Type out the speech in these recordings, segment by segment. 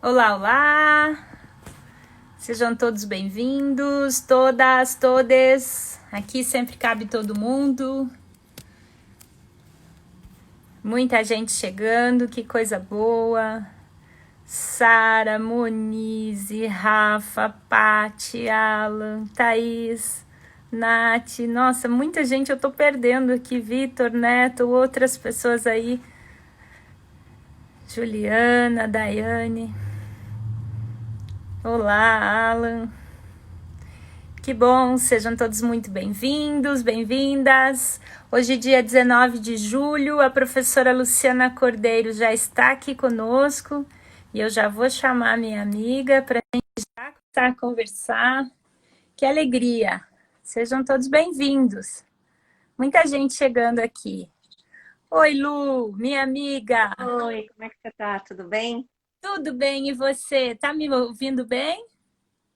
Olá, olá! Sejam todos bem-vindos, todas, todes. Aqui sempre cabe todo mundo. Muita gente chegando, que coisa boa. Sara, Monize, Rafa, Pati, Alan, Thaís, Nath. Nossa, muita gente eu tô perdendo aqui. Vitor, Neto, outras pessoas aí. Juliana, Daiane. Olá, Alan. Que bom, sejam todos muito bem-vindos, bem-vindas. Hoje, dia 19 de julho, a professora Luciana Cordeiro já está aqui conosco e eu já vou chamar minha amiga para a gente já começar a conversar. Que alegria! Sejam todos bem-vindos. Muita gente chegando aqui. Oi, Lu, minha amiga. Oi, como é que você tá? Tudo bem? Tudo bem e você? Tá me ouvindo bem?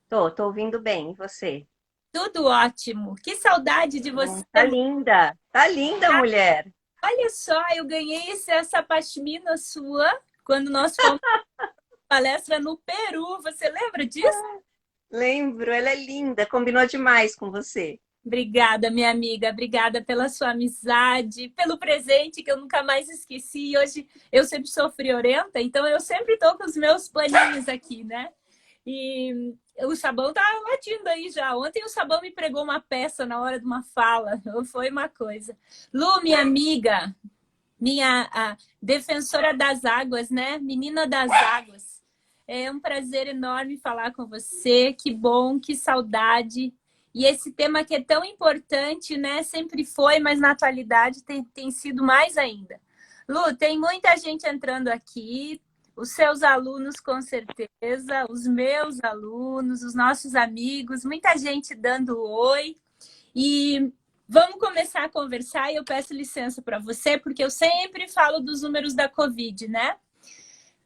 Tô ouvindo bem. E você? Tudo ótimo. Que saudade de você. Tá linda. Tá linda, mulher. Olha só, eu ganhei essa pashmina sua quando nós fomos para palestra no Peru. Você lembra disso? Lembro, ela é linda. Combinou demais com você. Obrigada, minha amiga. Obrigada pela sua amizade, pelo presente que eu nunca mais esqueci. E hoje eu sempre sou friorenta, então eu sempre estou com os meus paninhos aqui, né? E o sabão tá latindo aí já. Ontem o sabão me pregou uma peça na hora de uma fala. Foi uma coisa. Lu, minha amiga, minha defensora das águas, né? Menina das águas. É um prazer enorme falar com você. Que bom, que saudade. E esse tema que é tão importante, né? Sempre foi, mas na atualidade tem sido mais ainda. Lu, tem muita gente entrando aqui. Os seus alunos, com certeza, os meus alunos, os nossos amigos, muita gente dando oi. E vamos começar a conversar e eu peço licença para você, porque eu sempre falo dos números da Covid, né?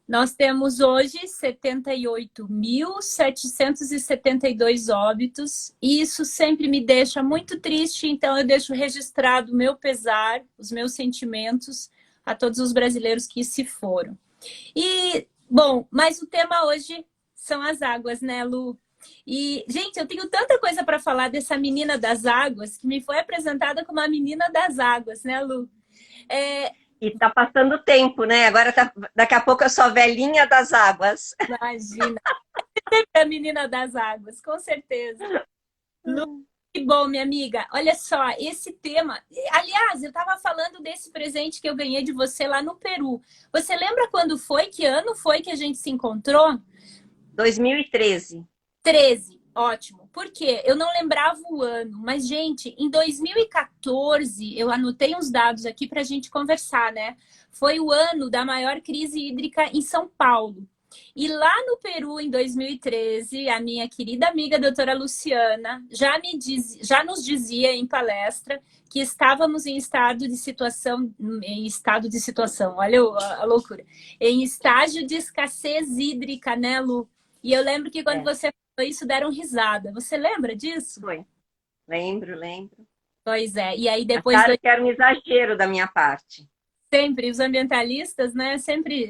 Nós temos hoje 78.772 óbitos e isso sempre me deixa muito triste, então eu deixo registrado o meu pesar, os meus sentimentos a todos os brasileiros que se foram. E, bom, mas o tema hoje são as águas, né, Lu? E, gente, eu tenho tanta coisa para falar dessa menina das águas, que me foi apresentada como a menina das águas, né, Lu? É, E tá passando o tempo, né? Agora daqui a pouco eu sou a velhinha das águas. imagina, a menina das águas, com certeza. Lu, que bom, minha amiga. Olha só, esse tema... Aliás, eu estava falando desse presente que eu ganhei de você lá no Peru. Você lembra quando foi? Que ano foi que a gente se encontrou? 2013. 13, ótimo. Por quê? Eu não lembrava o ano, mas, gente, em 2014, eu anotei uns dados aqui para a gente conversar, né? Foi o ano da maior crise hídrica em São Paulo. E lá no Peru, em 2013, a minha querida amiga doutora Luciana já nos dizia em palestra que estávamos em estado de situação, olha a loucura, em estágio de escassez hídrica, né, Lu? E eu lembro que quando É, você falou isso, deram risada. Você lembra disso? foi. Lembro. Pois é. E aí depois Acharam que era um exagero da minha parte. sempre os ambientalistas, né? Sempre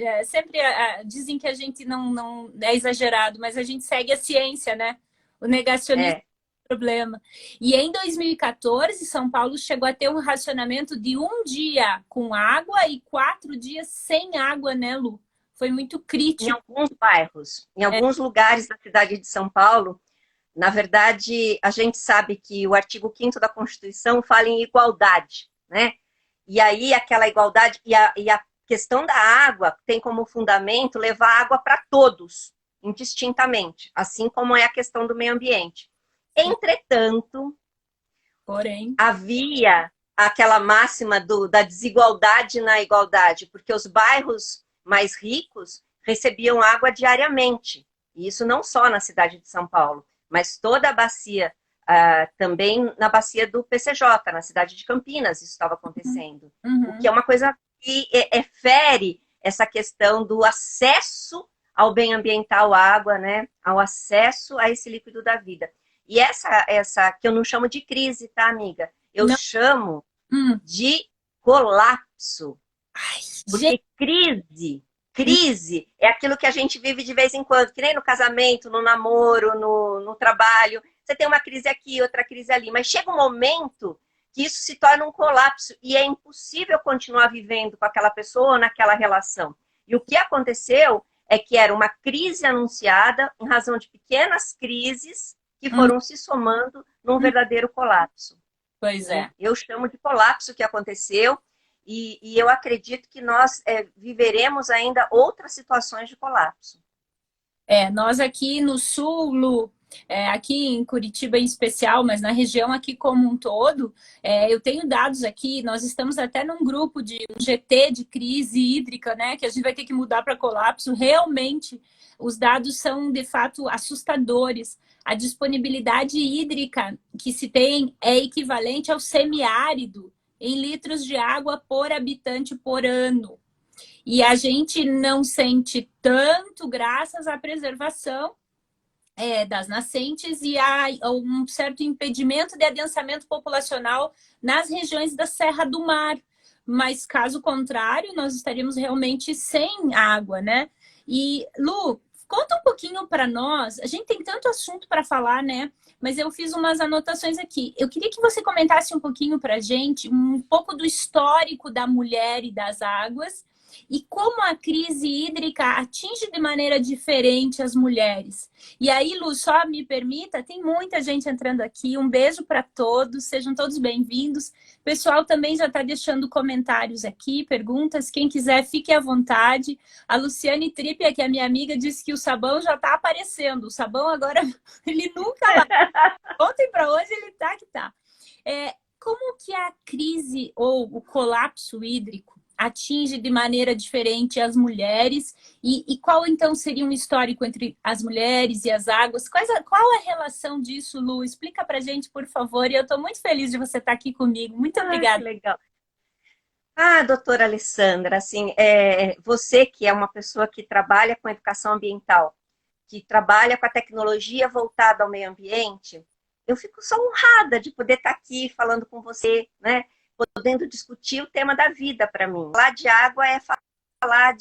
dizem que a gente não é exagerado, mas a gente segue a ciência, né? O negacionismo É, é o problema. E em 2014, São Paulo chegou a ter um racionamento de um dia com água e 4 dias sem água, né, Lu? Foi muito em crítico. alguns bairros, em alguns lugares da cidade de São Paulo. Na verdade, a gente sabe que o artigo 5º da Constituição fala em igualdade, né? E aí aquela igualdade e a questão da água tem como fundamento levar água para todos, indistintamente, assim como é a questão do meio ambiente. Entretanto, Porém, havia aquela máxima da desigualdade na igualdade, porque os bairros mais ricos recebiam água diariamente. E isso não só na cidade de São Paulo, mas toda a bacia, também na bacia do PCJ, na cidade de Campinas, isso estava acontecendo. O que é uhum. uma coisa que fere essa questão do acesso ao bem ambiental, à água, né? Ao acesso a esse líquido da vida. E essa que eu não chamo de crise, tá, amiga? Eu Não, chamo hum. de colapso. Ai, gente, Porque crise Crise é aquilo que a gente vive de vez em quando, que nem no casamento, no namoro, no trabalho. Você tem uma crise aqui, outra crise ali, mas chega um momento que isso se torna um colapso e é impossível continuar vivendo com aquela pessoa ou naquela relação. E o que aconteceu é que era uma crise anunciada em razão de pequenas crises que foram se somando num verdadeiro colapso. Pois é. Eu chamo de colapso que aconteceu e eu acredito que nós viveremos ainda outras situações de colapso. Nós aqui no sul, Lu, aqui em Curitiba em especial, mas na região aqui como um todo, eu tenho dados aqui, nós estamos até num grupo de um GT de crise hídrica, né, que a gente vai ter que mudar para colapso. Realmente, os dados são, de fato, assustadores. A disponibilidade hídrica que se tem é equivalente ao semiárido em litros de água por habitante por ano. E a gente não sente tanto graças à preservação das nascentes e a um certo impedimento de adensamento populacional nas regiões da Serra do Mar. Mas, caso contrário, nós estaríamos realmente sem água, né? E, Lu, conta um pouquinho para nós. A gente tem tanto assunto para falar, né? Mas eu fiz umas anotações aqui. Eu queria que você comentasse um pouquinho para a gente, um pouco do histórico da mulher e das águas, e como a crise hídrica atinge de maneira diferente as mulheres. E aí, Lu, só me permita, tem muita gente entrando aqui. Um beijo para todos, sejam todos bem-vindos. O pessoal também já está deixando comentários aqui, perguntas. Quem quiser, fique à vontade. A Luciane Tripia, que é minha amiga, disse que o sabão já está aparecendo. O sabão agora, ele nunca vai. Ontem para hoje ele está que está. Como que a crise ou o colapso hídrico atinge de maneira diferente as mulheres e qual então seria um histórico entre as mulheres e as águas? Qual a relação disso, Lu? Explica pra gente, por favor. E eu estou muito feliz de você estar aqui comigo. Muito obrigada. Que legal. Doutora Alessandra, assim, você que é uma pessoa que trabalha com educação ambiental, que trabalha com a tecnologia voltada ao meio ambiente, eu fico só honrada de poder estar aqui falando com você, né? Podendo discutir o tema da vida para mim. Falar de água é falar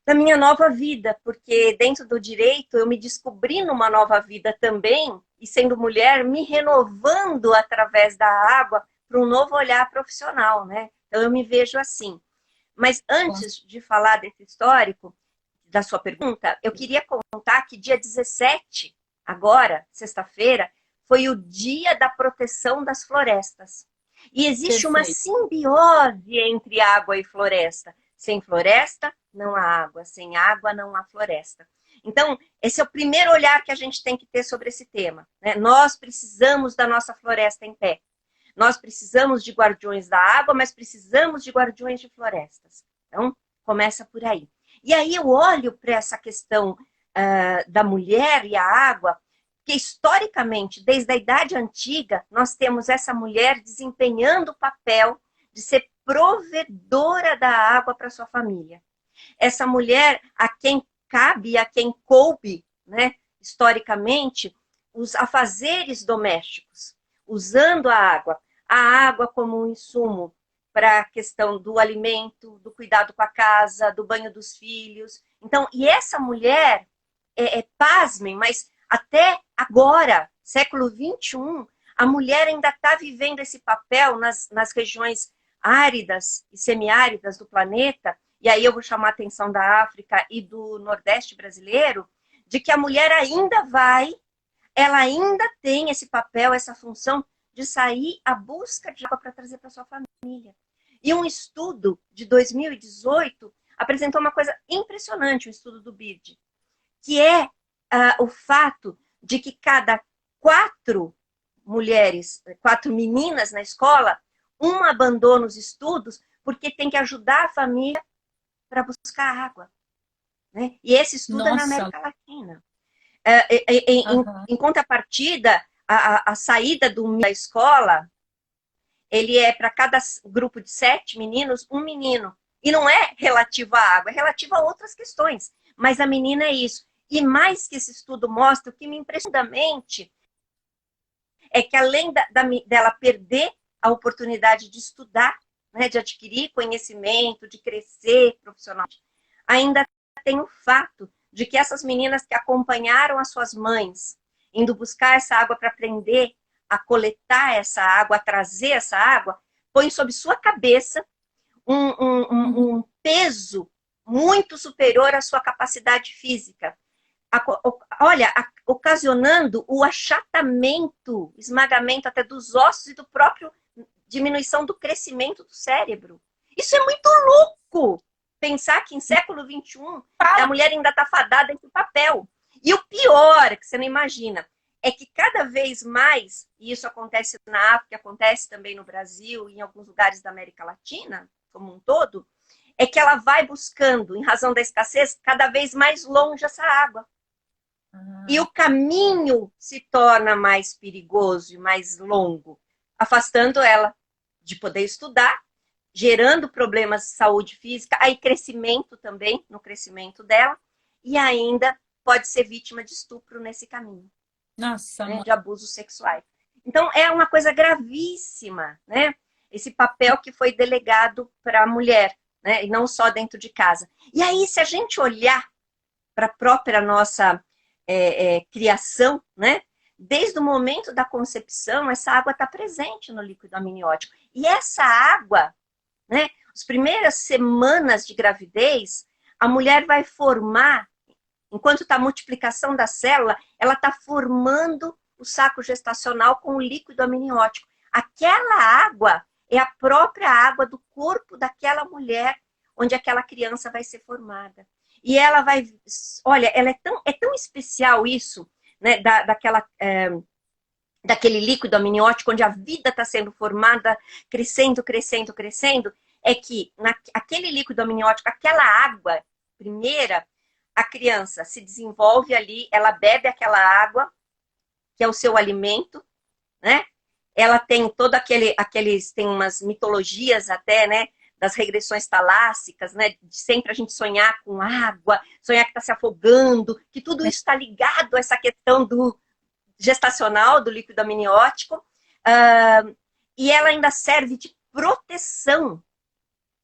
da minha nova vida, porque dentro do direito eu me descobri numa nova vida também, e sendo mulher, me renovando através da água para um novo olhar profissional, né? Então eu me vejo assim. Mas antes de falar desse histórico, da sua pergunta, eu queria contar que dia 17, agora, sexta-feira, foi o Dia da Proteção das Florestas. E existe uma simbiose entre água e floresta. Sem floresta, não há água. Sem água, não há floresta. Então, esse é o primeiro olhar que a gente tem que ter sobre esse tema, né? Nós precisamos da nossa floresta em pé. Nós precisamos de guardiões da água, mas precisamos de guardiões de florestas. Então, começa por aí. E aí eu olho para essa questão da mulher e a água, que historicamente, desde a Idade Antiga, nós temos essa mulher desempenhando o papel de ser provedora da água para sua família. Essa mulher a quem cabe, a quem coube, né, historicamente, os afazeres domésticos, usando a água como um insumo para a questão do alimento, do cuidado com a casa, do banho dos filhos. Então, e essa mulher, pasmem, mas até agora, século XXI, a mulher ainda está vivendo esse papel nas regiões áridas e semiáridas do planeta, e aí eu vou chamar a atenção da África e do Nordeste brasileiro, de que a mulher ela ainda tem esse papel, essa função de sair à busca de água para trazer para sua família. E um estudo de 2018 apresentou uma coisa impressionante, o estudo do BIRD, que é o fato de que cada 4 meninas na escola, uma abandona os estudos porque tem que ajudar a família para buscar água. Né? E esse estudo é na América Latina. Em contrapartida, a saída da escola, ele é para cada grupo de 7 meninos, um menino. E não é relativo à água, é relativo a outras questões. Mas a menina é isso. E mais que esse estudo mostra, o que me impressiona mente é que além dela perder a oportunidade de estudar, né, de adquirir conhecimento, de crescer profissionalmente, ainda tem o fato de que essas meninas que acompanharam as suas mães, indo buscar essa água para aprender a coletar essa água, a trazer essa água, põe sobre sua cabeça um peso muito superior à sua capacidade física. Olha, ocasionando o achatamento, esmagamento até dos ossos e do próprio diminuição do crescimento do cérebro. Isso é muito louco! Pensar que em século XXI a mulher ainda está fadada esse papel. E o pior, que você não imagina, é que cada vez mais, e isso acontece na África, acontece também no Brasil e em alguns lugares da América Latina, como um todo, é que ela vai buscando, em razão da escassez, cada vez mais longe essa água. E o caminho se torna mais perigoso e mais longo, afastando ela de poder estudar, gerando problemas de saúde física, aí crescimento também, no crescimento dela, e ainda pode ser vítima de estupro nesse caminho. Nossa, né, de abusos sexuais. Então, é uma coisa gravíssima, né? Esse papel que foi delegado para a mulher, né? E não só dentro de casa. E aí, se a gente olhar para a própria nossa criação, né? Desde o momento da concepção, essa água está presente no líquido amniótico. E essa água, né? As primeiras semanas de gravidez, a mulher vai formar, enquanto está a multiplicação da célula, ela está formando o saco gestacional com o líquido amniótico. Aquela água é a própria água do corpo daquela mulher, onde aquela criança vai ser formada. E ela vai, olha, ela é tão especial isso, né, daquele líquido amniótico, onde a vida está sendo formada, crescendo, crescendo, crescendo, é que aquele líquido amniótico, aquela água primeira, a criança se desenvolve ali, ela bebe aquela água, que é o seu alimento, né? Ela tem todo tem umas mitologias até, né? Das regressões talássicas, né? De sempre a gente sonhar com água, sonhar que está se afogando, que tudo isso está ligado a essa questão do gestacional, do líquido amniótico, e ela ainda serve de proteção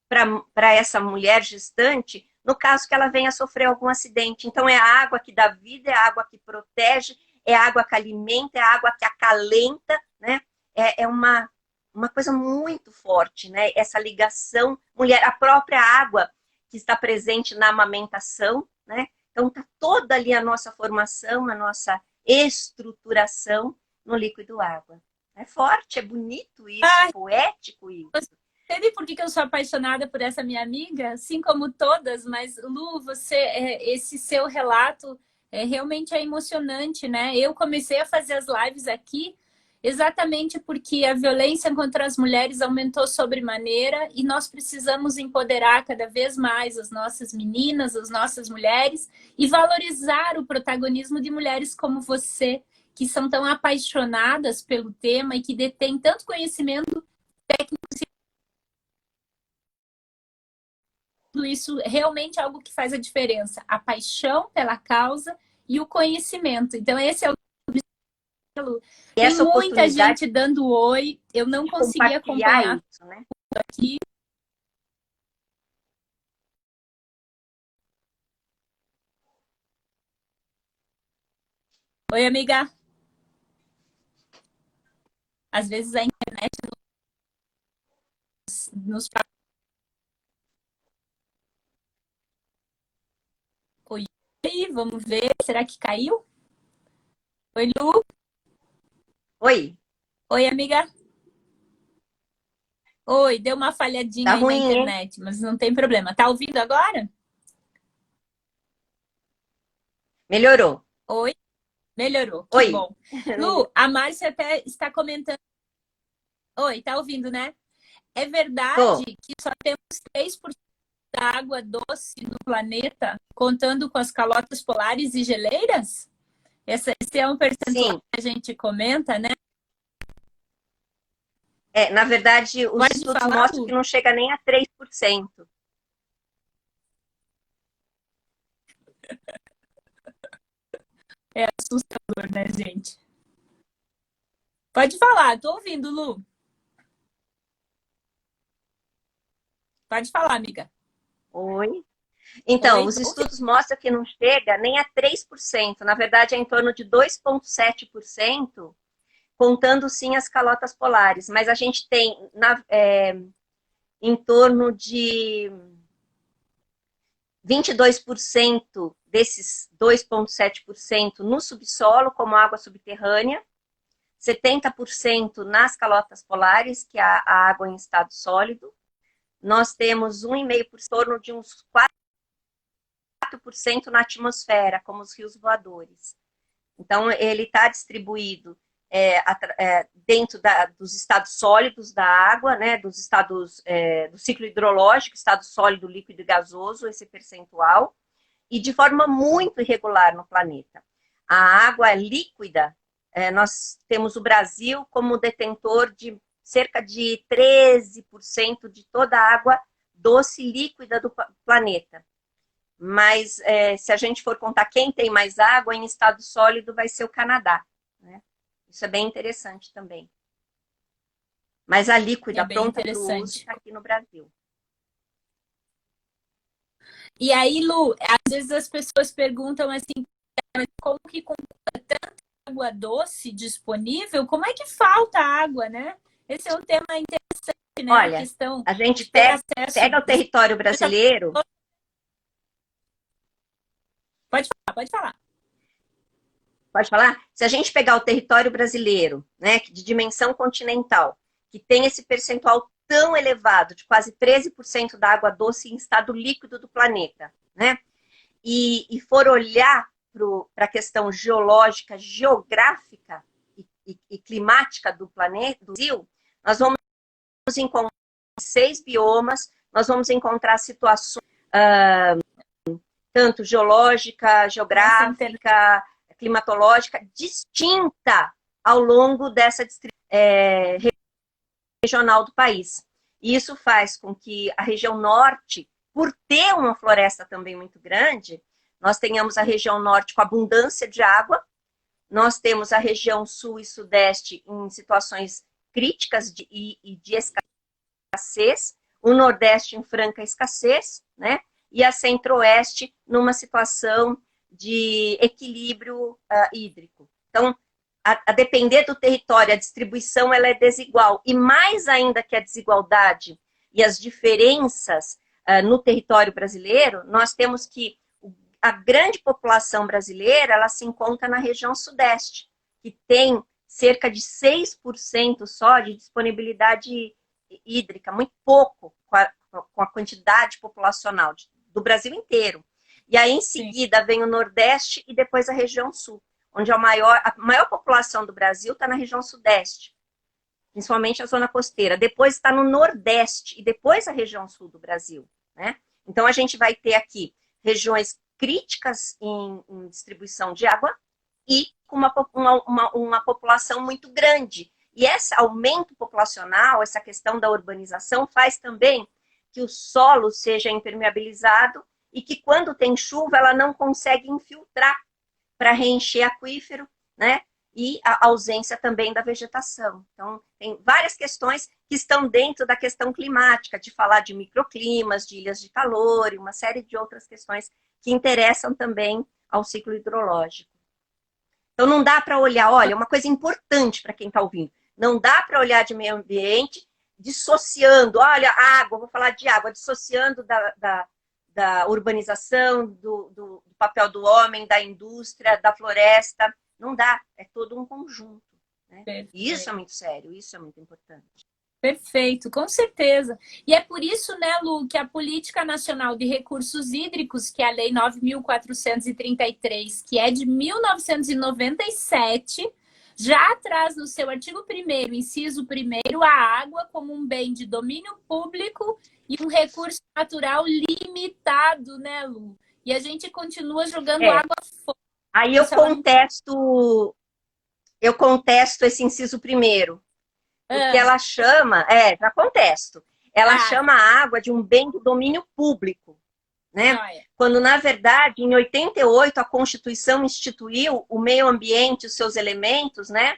para essa mulher gestante, no caso que ela venha sofrer algum acidente. Então, é a água que dá vida, é a água que protege, é a água que alimenta, é a água que acalenta, né? É uma coisa muito forte, né? Essa ligação, mulher, a própria água que está presente na amamentação, né? Então, está toda ali a nossa formação, a nossa estruturação no líquido água. É forte, é bonito isso, é poético isso. Sabe por que eu sou apaixonada por essa minha amiga? Assim como todas, mas Lu, esse seu relato realmente é emocionante, né? Eu comecei a fazer as lives aqui exatamente porque a violência contra as mulheres aumentou sobremaneira e nós precisamos empoderar cada vez mais as nossas meninas, as nossas mulheres e valorizar o protagonismo de mulheres como você, que são tão apaixonadas pelo tema e que detêm tanto conhecimento técnico. Isso realmente é algo que faz a diferença. A paixão pela causa e o conhecimento. Então, esse é o objetivo. Tem muita gente dando oi. Eu não consegui acompanhar isso, né? Aqui. Oi, amiga. Às vezes a internet nos... Oi, vamos ver. Será que caiu? Oi, Lu. Oi. Oi, amiga. Oi, deu uma falhadinha Tá aí ruim, na internet, mas não tem problema. Tá ouvindo agora? Melhorou. Oi, melhorou. Que Oi. bom. Lu, a Márcia até está comentando. Oi, tá ouvindo, né? É verdade que só temos 3% da água doce no planeta, contando com as calotas polares e geleiras? Esse é um percentual que a gente comenta, né? Na verdade, os Pode estudos falar, mostram Lu? que não chega nem a 3%. É assustador, né, gente? Pode falar, tô ouvindo, Lu. Pode falar, amiga. Oi. Então, os estudos mostram que não chega nem a 3%, na verdade é em torno de 2,7%, contando sim as calotas polares, mas a gente tem em torno de 22% desses 2,7% no subsolo, como água subterrânea, 70% nas calotas polares, que é a água em estado sólido. Nós temos 1,5% em torno de uns 4% na atmosfera, como os rios voadores. Então, ele está distribuído dentro dos estados sólidos da água, né, dos estados do ciclo hidrológico, estado sólido, líquido e gasoso, esse percentual, e de forma muito irregular no planeta. A água líquida, nós temos o Brasil como detentor de cerca de 13% de toda a água doce líquida do planeta. Mas se a gente for contar quem tem mais água em estado sólido, vai ser o Canadá, né? Isso é bem interessante também. Mas a líquida pronta para o uso está aqui no Brasil. E aí, Lu, às vezes as pessoas perguntam assim, como que com tanta água doce disponível, como é que falta água, né? Esse é um tema interessante, né? Olha, a gente pega o território brasileiro... Pode falar, pode falar. Pode falar? Se a gente pegar o território brasileiro, né, de dimensão continental, que tem esse percentual tão elevado, de quase 13% da água doce em estado líquido do planeta, né, e for olhar para a questão geológica, geográfica e climática do planeta, do Brasil, nós vamos encontrar 6 biomas, nós vamos encontrar situações tanto geológica, geográfica, climatológica, distinta ao longo dessa regional do país. E isso faz com que a região norte, por ter uma floresta também muito grande, nós tenhamos a região norte com abundância de água, nós temos a região sul e sudeste em situações críticas de escassez, o nordeste em franca escassez, né? E a centro-oeste numa situação de equilíbrio hídrico. Então, a depender do território, a distribuição ela é desigual. E mais ainda que a desigualdade e as diferenças no território brasileiro, nós temos que a grande população brasileira ela se encontra na região sudeste, que tem cerca de 6% só de disponibilidade hídrica, muito pouco com a quantidade populacional do Brasil inteiro. E aí, em seguida, vem o Nordeste e depois a região Sul, onde a maior população do Brasil está na região Sudeste, principalmente a zona costeira. Depois está no Nordeste e depois a região Sul do Brasil, né? Então, a gente vai ter aqui regiões críticas em distribuição de água e com uma população muito grande. E esse aumento populacional, essa questão da urbanização, faz também que o solo seja impermeabilizado e que quando tem chuva ela não consegue infiltrar para reencher aquífero, né? E a ausência também da vegetação. Então, tem várias questões que estão dentro da questão climática, de falar de microclimas, de ilhas de calor e uma série de outras questões que interessam também ao ciclo hidrológico. Então, não dá para olhar, olha, uma coisa importante para quem está ouvindo, não dá para olhar de meio ambiente dissociando, olha, água, vou falar de água, dissociando da urbanização, do papel do homem, da indústria, da floresta. Não dá, é todo um conjunto, né? E isso é muito sério, isso é muito importante. Perfeito, com certeza. E é por isso, né, Lu, que a Política Nacional de Recursos Hídricos, que é a Lei 9.433, que é de 1997, já traz no seu artigo 1º, inciso 1º, a água como um bem de domínio público e um recurso natural limitado, né, Lu? E a gente continua jogando água fora. Aí eu contesto esse inciso 1º. Porque ela chama, já contesto, ela chama a água de um bem de domínio público, né? Quando, na verdade, em 88, a Constituição instituiu o meio ambiente, os seus elementos, né?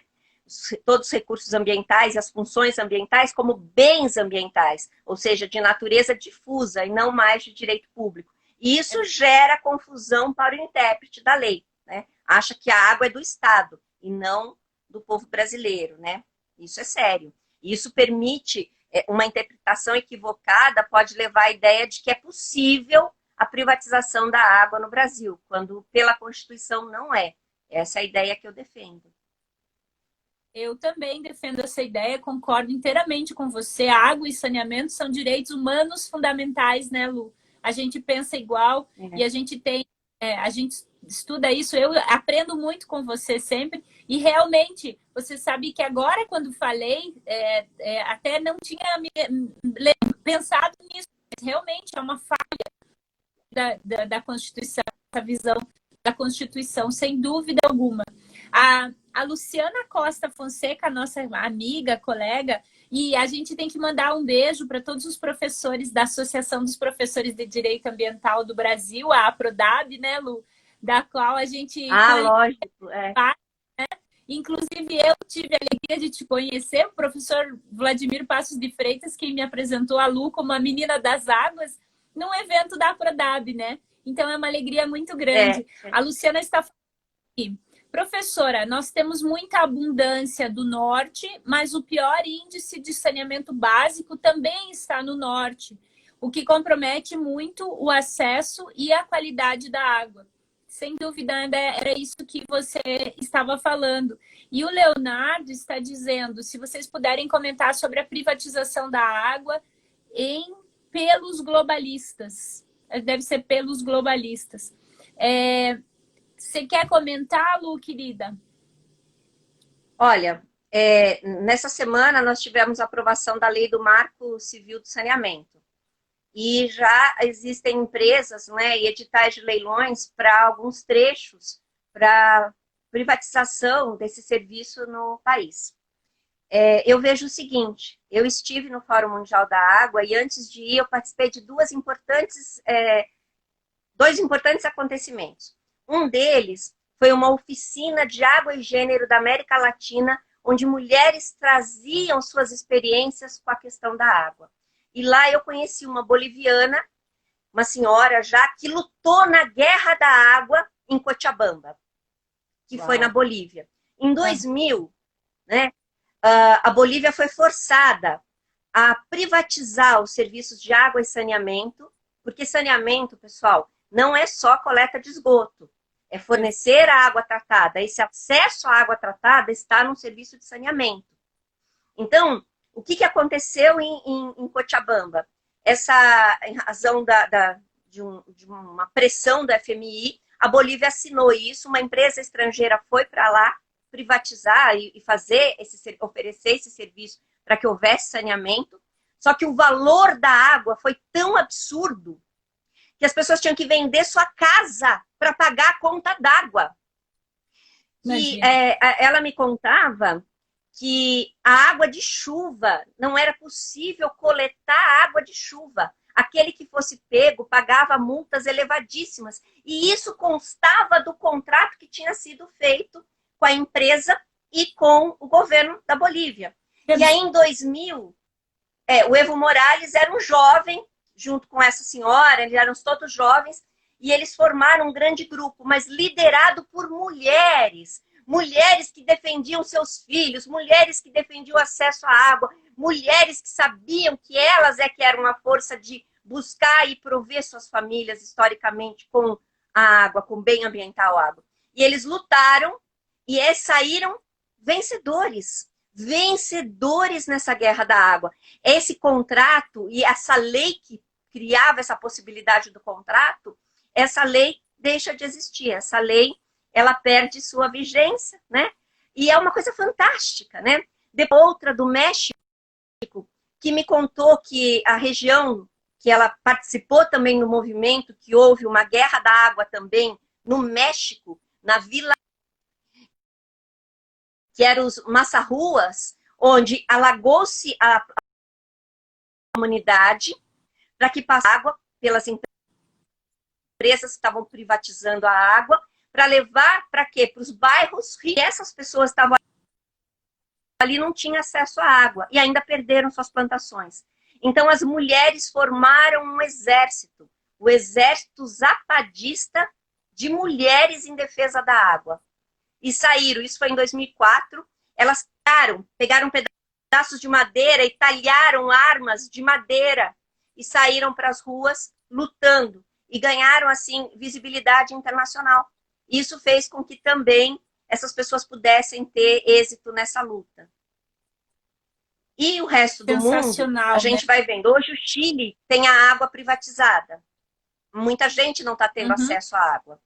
Todos os recursos ambientais e as funções ambientais como bens ambientais, ou seja, de natureza difusa e não mais de direito público. E isso gera confusão para o intérprete da lei, né? Acha que a água é do Estado e não do povo brasileiro, né? Isso é sério. Isso permite uma interpretação equivocada, pode levar à ideia de que é possível a privatização da água no Brasil, quando pela Constituição não é. Essa é a ideia que eu defendo. Eu também defendo essa ideia, concordo inteiramente com você. A água e saneamento são direitos humanos fundamentais, né, Lu? A gente pensa igual e a gente a gente estuda isso. Eu aprendo muito com você sempre. E realmente, você sabe que agora, quando falei, até não tinha pensado nisso. Mas realmente é uma falha da Constituição, essa visão da Constituição, sem dúvida alguma. A Luciana Costa Fonseca, nossa amiga, colega, e a gente tem que mandar um beijo para todos os professores da Associação dos Professores de Direito Ambiental do Brasil, a APRODAB, né, Lu? Da qual a gente... lógico, Inclusive, eu tive a alegria de te conhecer, o professor Vladimir Passos de Freitas, que me apresentou a Lu como a menina das águas, num evento da APRODAB, né? Então, é uma alegria muito grande. A Luciana está falando aqui. Professora, nós temos muita abundância do norte, mas o pior índice de saneamento básico também está no norte, o que compromete muito o acesso e a qualidade da água. Sem dúvida, era isso que você estava falando. E o Leonardo está dizendo, se vocês puderem comentar sobre a privatização da água pelos globalistas. Deve ser pelos globalistas. Você quer comentar, Lu, querida? Olha, nessa semana nós tivemos a aprovação da lei do Marco Civil do Saneamento. E já existem empresas, né, e editais de leilões para alguns trechos para privatização desse serviço no país. Eu vejo o seguinte, eu estive no Fórum Mundial da Água e antes de ir eu participei de dois importantes acontecimentos. Um deles foi uma oficina de água e gênero da América Latina, onde mulheres traziam suas experiências com a questão da água. E lá eu conheci uma boliviana, uma senhora já, que lutou na Guerra da Água em Cochabamba, que foi na Bolívia. Em 2000, né, a Bolívia foi forçada a privatizar os serviços de água e saneamento, porque saneamento, pessoal, não é só coleta de esgoto, é fornecer a água tratada. Esse acesso à água tratada está no serviço de saneamento. Então, o que aconteceu em Cochabamba? Em razão de uma pressão da FMI, a Bolívia assinou isso, uma empresa estrangeira foi para lá privatizar e oferecer esse serviço para que houvesse saneamento, só que o valor da água foi tão absurdo que as pessoas tinham que vender sua casa para pagar a conta d'água. E ela me contava que a água de chuva, não era possível coletar a água de chuva. Aquele que fosse pego pagava multas elevadíssimas. E isso constava do contrato que tinha sido feito com a empresa e com o governo da Bolívia. E aí, em 2000, o Evo Morales era um jovem, junto com essa senhora, eles eram todos jovens, e eles formaram um grande grupo, mas liderado por mulheres. Mulheres que defendiam seus filhos, mulheres que defendiam o acesso à água, mulheres que sabiam que elas que eram a força de buscar e prover suas famílias historicamente com a água, com bem ambiental água. E eles lutaram e saíram vencedores. Vencedores nessa guerra da água. Esse contrato e essa lei que criava essa possibilidade do contrato, essa lei deixa de existir. Essa lei ela perde sua vigência, né? E é uma coisa fantástica, né? Depois, outra do México, que me contou que a região que ela participou também no movimento, que houve uma guerra da água também no México, na vila, que eram os Massarruas, onde alagou-se a comunidade para que passasse água pelas empresas que estavam privatizando a água, para levar para quê? Para os bairros ricos. Essas pessoas estavam ali, não tinham acesso à água e ainda perderam suas plantações. Então as mulheres formaram um exército, o Exército Zapadista de Mulheres em Defesa da Água. E saíram, isso foi em 2004, elas pegaram pedaços de madeira e talharam armas de madeira e saíram para as ruas lutando e ganharam, assim, visibilidade internacional. Isso fez com que também essas pessoas pudessem ter êxito nessa luta. E o resto do mundo, a gente vai vendo. Hoje o Chile tem a água privatizada. Muita gente não está tendo acesso à água.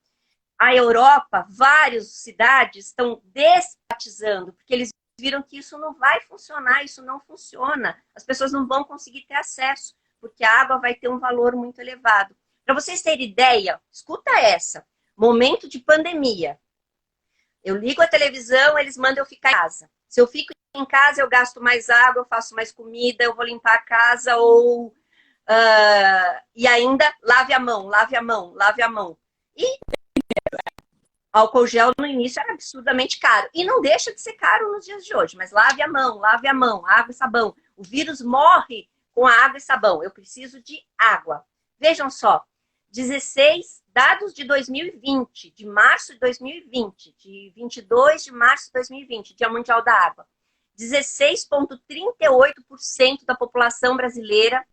A Europa, várias cidades estão desprivatizando, porque eles viram que isso não vai funcionar, isso não funciona. As pessoas não vão conseguir ter acesso, porque a água vai ter um valor muito elevado. Para vocês terem ideia, escuta essa. Momento de pandemia. Eu ligo a televisão, eles mandam eu ficar em casa. Se eu fico em casa, eu gasto mais água, eu faço mais comida, eu vou limpar a casa, ou... e ainda, lave a mão, lave a mão, lave a mão. E álcool gel no início era absurdamente caro. E não deixa de ser caro nos dias de hoje. Mas lave a mão, água e sabão. O vírus morre com a água e sabão. Eu preciso de água. Vejam só, 16 dados de 2020, de março de 2020, de 22 de março de 2020, Dia Mundial da Água. 16,38% da população brasileira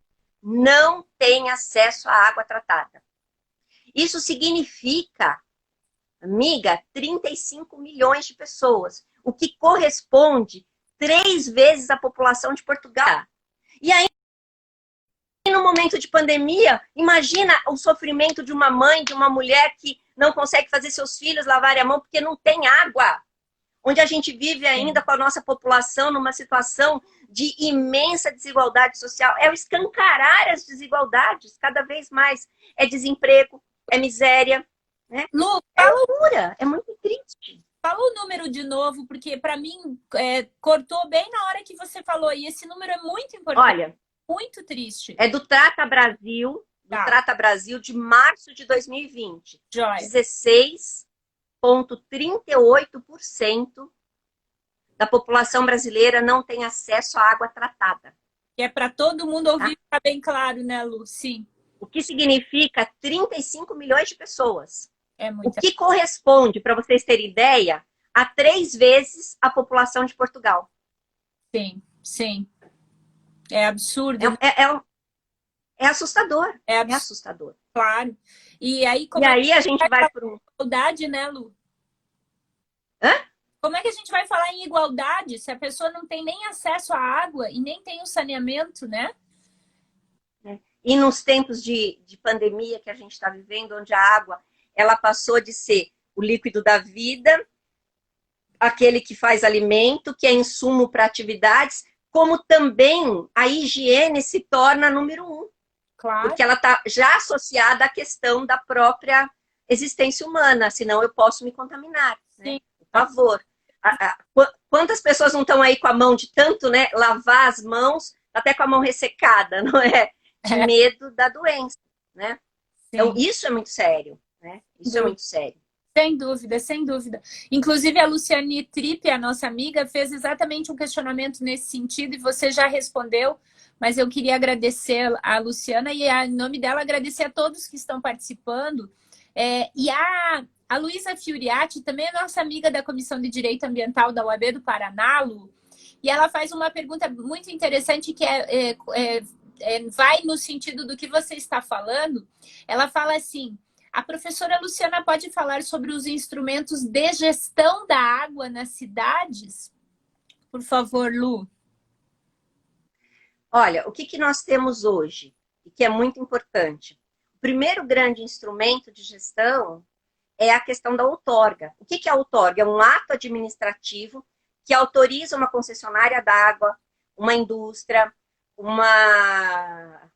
não tem acesso à água tratada. Isso significa, amiga, 35 milhões de pessoas, o que corresponde 3 vezes a população de Portugal. E aí, no momento de pandemia, imagina o sofrimento de uma mãe, de uma mulher que não consegue fazer seus filhos lavarem a mão porque não tem água. Onde a gente vive ainda com a nossa população numa situação de imensa desigualdade social. É o escancarar as desigualdades cada vez mais. É desemprego, é miséria, né? Lu, é loucura, é muito triste. Fala o número de novo, porque para mim cortou bem na hora que você falou, e esse número é muito importante. Olha, muito triste. É do Trata Brasil, Trata Brasil de março de 2020. 16,38% da população brasileira não tem acesso à água tratada. Que é para todo mundo ouvir, ficar bem claro, né, Lu? Sim. O que significa 35 milhões de pessoas. É muita... O que corresponde, para vocês terem ideia, a 3 vezes a população de Portugal. Sim, sim. É absurdo. É assustador. É assustador. Claro. E aí, a gente vai por igualdade, né, Lu? Hã? Como é que a gente vai falar em igualdade se a pessoa não tem nem acesso à água e nem tem o saneamento, né? E nos tempos de pandemia que a gente está vivendo, onde a água ela passou de ser o líquido da vida, aquele que faz alimento, que é insumo para atividades, como também a higiene se torna número 1. Claro. Porque ela está já associada à questão da própria existência humana, senão eu posso me contaminar. Né? Por favor. Quantas pessoas não estão aí com a mão de tanto, né, lavar as mãos, até com a mão ressecada, não é? De medo da doença, né? Então, isso é muito sério, né? Isso é muito sério. Sem dúvida, sem dúvida. Inclusive, a Luciane Trippe, a nossa amiga, fez exatamente um questionamento nesse sentido e você já respondeu, mas eu queria agradecer a Luciana e, em nome dela, agradecer a todos que estão participando. E a Luísa Fiuriati também é nossa amiga da Comissão de Direito Ambiental da UAB do Paraná, Lu, e ela faz uma pergunta muito interessante que vai no sentido do que você está falando. Ela fala assim: a professora Luciana pode falar sobre os instrumentos de gestão da água nas cidades? Por favor, Lu. Olha, o que nós temos hoje, e que é muito importante. O primeiro grande instrumento de gestão é a questão da outorga. O que é a outorga? É um ato administrativo que autoriza uma concessionária d'água, uma indústria, uma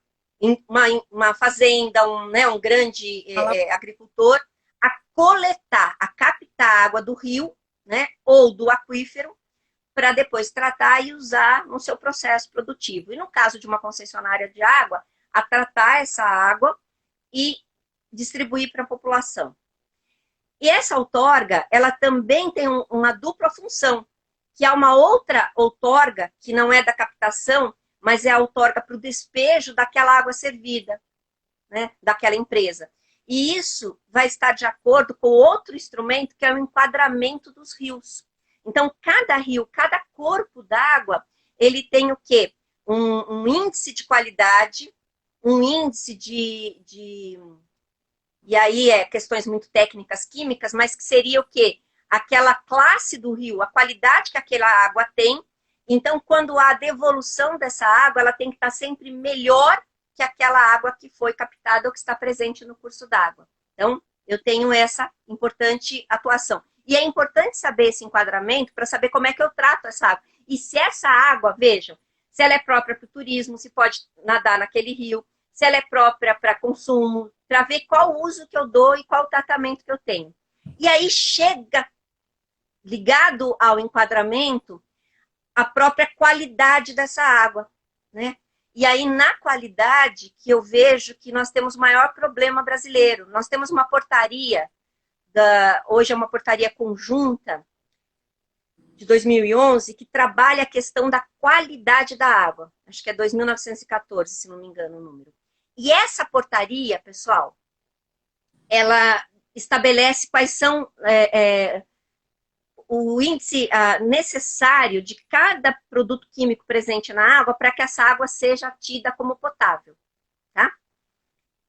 fazenda, um grande agricultor, a coletar, a captar a água do rio, né, ou do aquífero, para depois tratar e usar no seu processo produtivo. E no caso de uma concessionária de água, a tratar essa água e distribuir para a população. E essa outorga, ela também tem uma dupla função, que há uma outra outorga, que não é da captação, mas é a outorga para o despejo daquela água servida, né, daquela empresa. E isso vai estar de acordo com outro instrumento, que é o enquadramento dos rios. Então, cada rio, cada corpo d'água, ele tem o quê? Um índice de qualidade, um índice e aí questões muito técnicas, químicas, mas que seria o quê? Aquela classe do rio, a qualidade que aquela água tem. Então, quando há devolução dessa água, ela tem que estar sempre melhor que aquela água que foi captada ou que está presente no curso d'água. Então, eu tenho essa importante atuação. E é importante saber esse enquadramento para saber como é que eu trato essa água. E se essa água, vejam, se ela é própria para o turismo, se pode nadar naquele rio, se ela é própria para consumo, para ver qual uso que eu dou e qual tratamento que eu tenho. E aí chega, ligado ao enquadramento, a própria qualidade dessa água, né? E aí, na qualidade, que eu vejo que nós temos o maior problema brasileiro. Nós temos uma portaria, hoje é uma portaria conjunta, de 2011, que trabalha a questão da qualidade da água. Acho que é 2.914, se não me engano o número. E essa portaria, pessoal, ela estabelece quais são o índice necessário de cada produto químico presente na água para que essa água seja tida como potável, tá?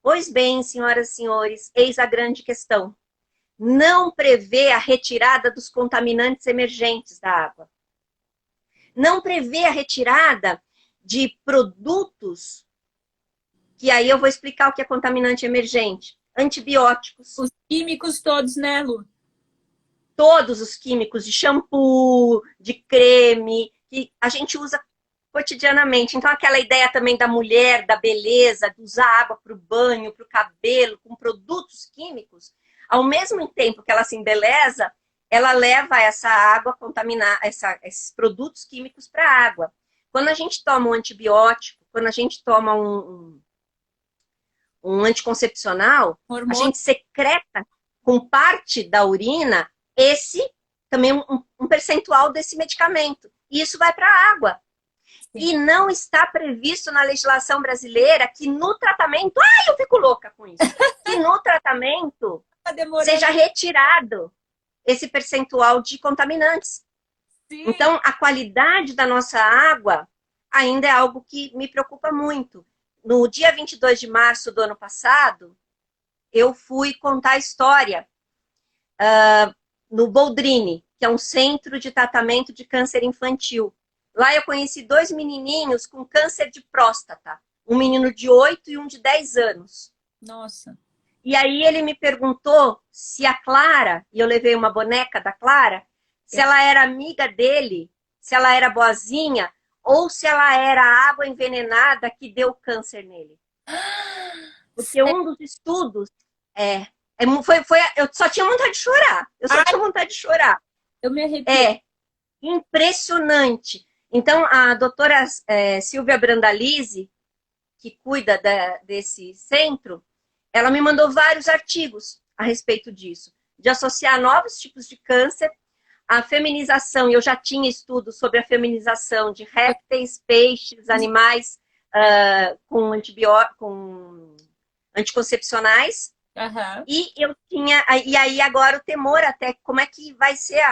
Pois bem, senhoras e senhores, eis a grande questão. Não prevê a retirada dos contaminantes emergentes da água. Não prevê a retirada de produtos, que aí eu vou explicar o que é contaminante emergente. Antibióticos. Os químicos todos, né, Lu? Todos os químicos de shampoo, de creme, que a gente usa cotidianamente. Então, aquela ideia também da mulher, da beleza, de usar água para o banho, para o cabelo, com produtos químicos, ao mesmo tempo que ela se embeleza, ela leva essa água contaminada, esses produtos químicos para a água. Quando a gente toma um antibiótico, quando a gente toma um anticoncepcional, a gente secreta com parte da urina também um percentual desse medicamento. E isso vai para a água. Sim. E não está previsto na legislação brasileira que no tratamento... Ai, eu fico louca com isso. Que no tratamento seja retirado esse percentual de contaminantes. Sim. Então, a qualidade da nossa água ainda é algo que me preocupa muito. No dia 22 de março do ano passado, eu fui contar a história no Boldrini, que é um centro de tratamento de câncer infantil. Lá eu conheci 2 menininhos com câncer de próstata. Um menino de 8 e um de 10 anos. Nossa. E aí ele me perguntou se a Clara, e eu levei uma boneca da Clara, se ela era amiga dele, se ela era boazinha, ou se ela era a água envenenada que deu câncer nele. Porque um dos estudos eu só tinha vontade de chorar. Eu só tinha vontade de chorar. Eu me arrepio. É impressionante. Então, a doutora Silvia Brandalize, que cuida desse centro, ela me mandou vários artigos a respeito disso, de associar novos tipos de câncer, a feminização, e eu já tinha estudos sobre a feminização de répteis, peixes, animais com anticoncepcionais. Uhum. E aí agora o temor até como é que vai ser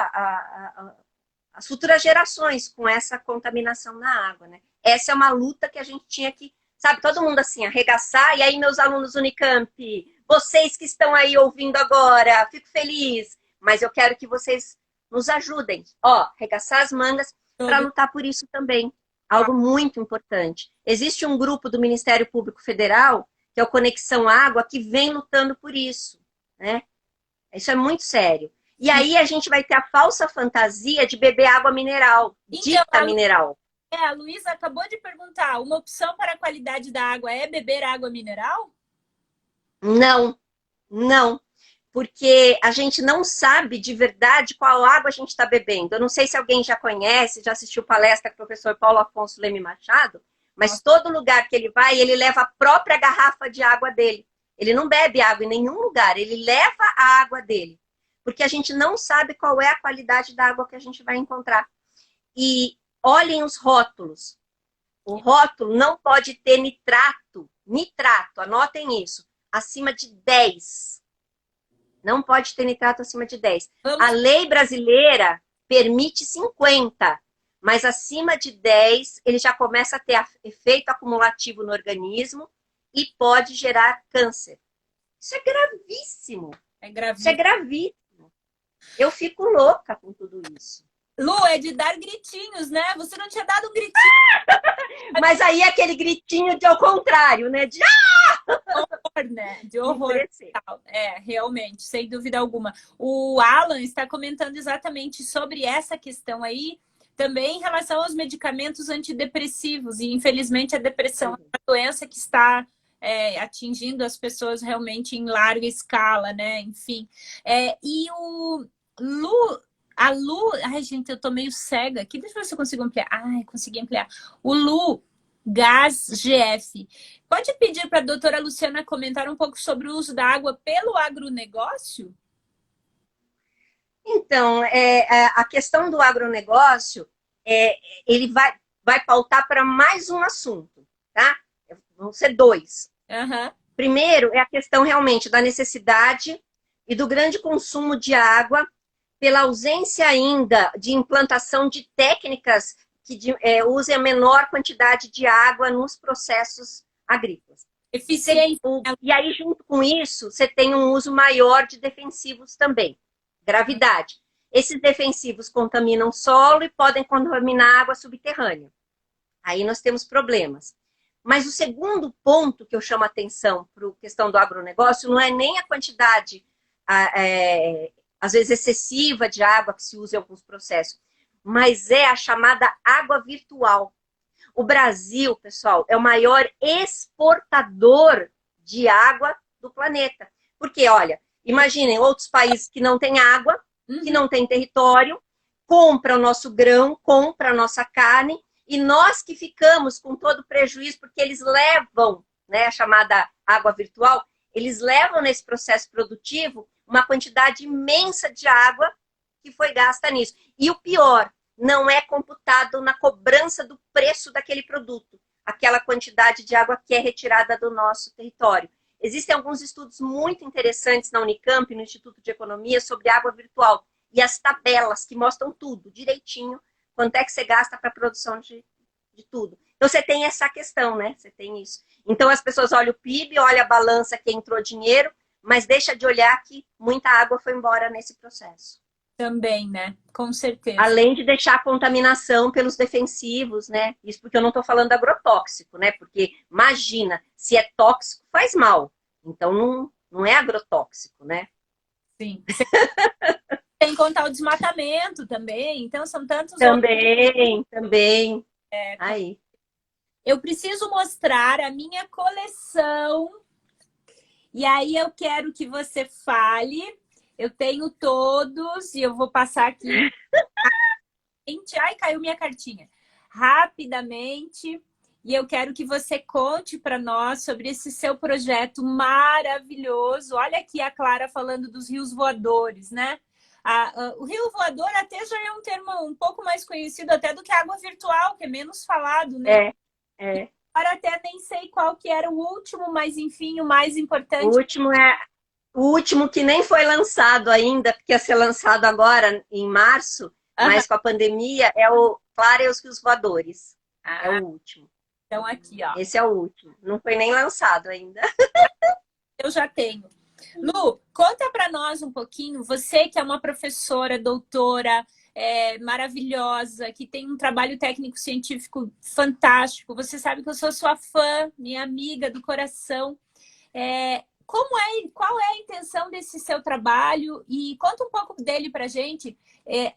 as futuras gerações com essa contaminação na água, né? Essa é uma luta que a gente tinha que, sabe, todo mundo assim, arregaçar. E aí, meus alunos Unicamp, vocês que estão aí ouvindo agora, fico feliz, mas eu quero que vocês nos ajudem, arregaçar as mangas para lutar por isso também. Algo muito importante. Existe um grupo do Ministério Público Federal, que é o Conexão Água, que vem lutando por isso, né? Isso é muito sério. E aí a gente vai ter a falsa fantasia de beber água mineral, dita mineral. A Luísa acabou de perguntar, uma opção para a qualidade da água é beber água mineral? Não, não. Porque a gente não sabe de verdade qual água a gente está bebendo. Eu não sei se alguém já conhece, já assistiu palestra com o professor Paulo Afonso Leme Machado, mas todo lugar que ele vai, ele leva a própria garrafa de água dele. Ele não bebe água em nenhum lugar, ele leva a água dele. Porque a gente não sabe qual é a qualidade da água que a gente vai encontrar. E olhem os rótulos. O rótulo não pode ter nitrato nitrato, anotem isso, acima de 10. Não pode ter nitrato acima de 10. A lei brasileira permite 50, mas acima de 10 ele já começa a ter efeito acumulativo no organismo e pode gerar câncer. Isso é gravíssimo. Isso é gravíssimo. Eu fico louca com tudo isso. Lu, é de dar gritinhos, né? Você não tinha dado um gritinho. Mas aí é aquele gritinho de ao contrário, né? De horror, né? De horror. É, realmente, sem dúvida alguma. O Alan está comentando exatamente sobre essa questão aí, também em relação aos medicamentos antidepressivos. E, infelizmente, a depressão é uma doença que está atingindo as pessoas realmente em larga escala, né? Enfim. E o Lu... A Lu... Ai, gente, eu tô meio cega aqui. Deixa eu ver se eu consigo ampliar. Ai, consegui ampliar. O Lu Gás GF. Pode pedir para a doutora Luciana comentar um pouco sobre o uso da água pelo agronegócio? Então, a questão do agronegócio, ele vai pautar para mais um assunto, tá? Vão ser 2. Uhum. Primeiro, é a questão realmente da necessidade e do grande consumo de água pela ausência ainda de implantação de técnicas que usem a menor quantidade de água nos processos agrícolas. Eficiência. E aí, junto com isso, você tem um uso maior de defensivos também. Gravidade. Esses defensivos contaminam o solo e podem contaminar a água subterrânea. Aí nós temos problemas. Mas o segundo ponto que eu chamo a atenção para a questão do agronegócio não é nem a quantidade, às vezes excessiva, de água que se usa em alguns processos, mas é a chamada água virtual. O Brasil, pessoal, é o maior exportador de água do planeta. Porque, olha, imaginem outros países que não têm água, que não têm território, compram o nosso grão, compram a nossa carne, e nós que ficamos com todo o prejuízo, porque eles levam, né, a chamada água virtual, eles levam nesse processo produtivo uma quantidade imensa de água que foi gasta nisso. E o pior, não é computado na cobrança do preço daquele produto, aquela quantidade de água que é retirada do nosso território. Existem alguns estudos muito interessantes na Unicamp, no Instituto de Economia, sobre água virtual. E as tabelas que mostram tudo, direitinho, quanto é que você gasta para a produção de tudo. Então, você tem essa questão, né? Você tem isso. Então, as pessoas olham o PIB, olham a balança que entrou dinheiro, mas deixa de olhar que muita água foi embora nesse processo. Também, né? Com certeza. Além de deixar a contaminação pelos defensivos, né? Isso porque eu não estou falando agrotóxico, né? Porque, imagina, se é tóxico, faz mal. Então, não é agrotóxico, né? Sim. Sem contar o desmatamento também. Então, são tantos... Também. Aí. Eu preciso mostrar a minha coleção. E aí, eu quero que você fale... Eu tenho todos e eu vou passar aqui. Ai, caiu minha cartinha. Rapidamente. E eu quero que você conte para nós sobre esse seu projeto maravilhoso. Olha aqui a Clara falando dos rios voadores, né? O rio voador até já é um termo um pouco mais conhecido até do que a água virtual, que é menos falado, né? Agora até nem sei qual que era o último, mas enfim, o mais importante. O último que nem foi lançado ainda, porque ia ser lançado agora, em março, mas com a pandemia, é o Clara e os Rios Voadores. É o último. Então aqui, ó. Esse é o último. Não foi nem lançado ainda. Eu já tenho. Lu, conta para nós um pouquinho, você que é uma professora, doutora, maravilhosa, que tem um trabalho técnico-científico fantástico. Você sabe que eu sou sua fã, minha amiga do coração. Qual é a intenção desse seu trabalho? E conta um pouco dele pra gente.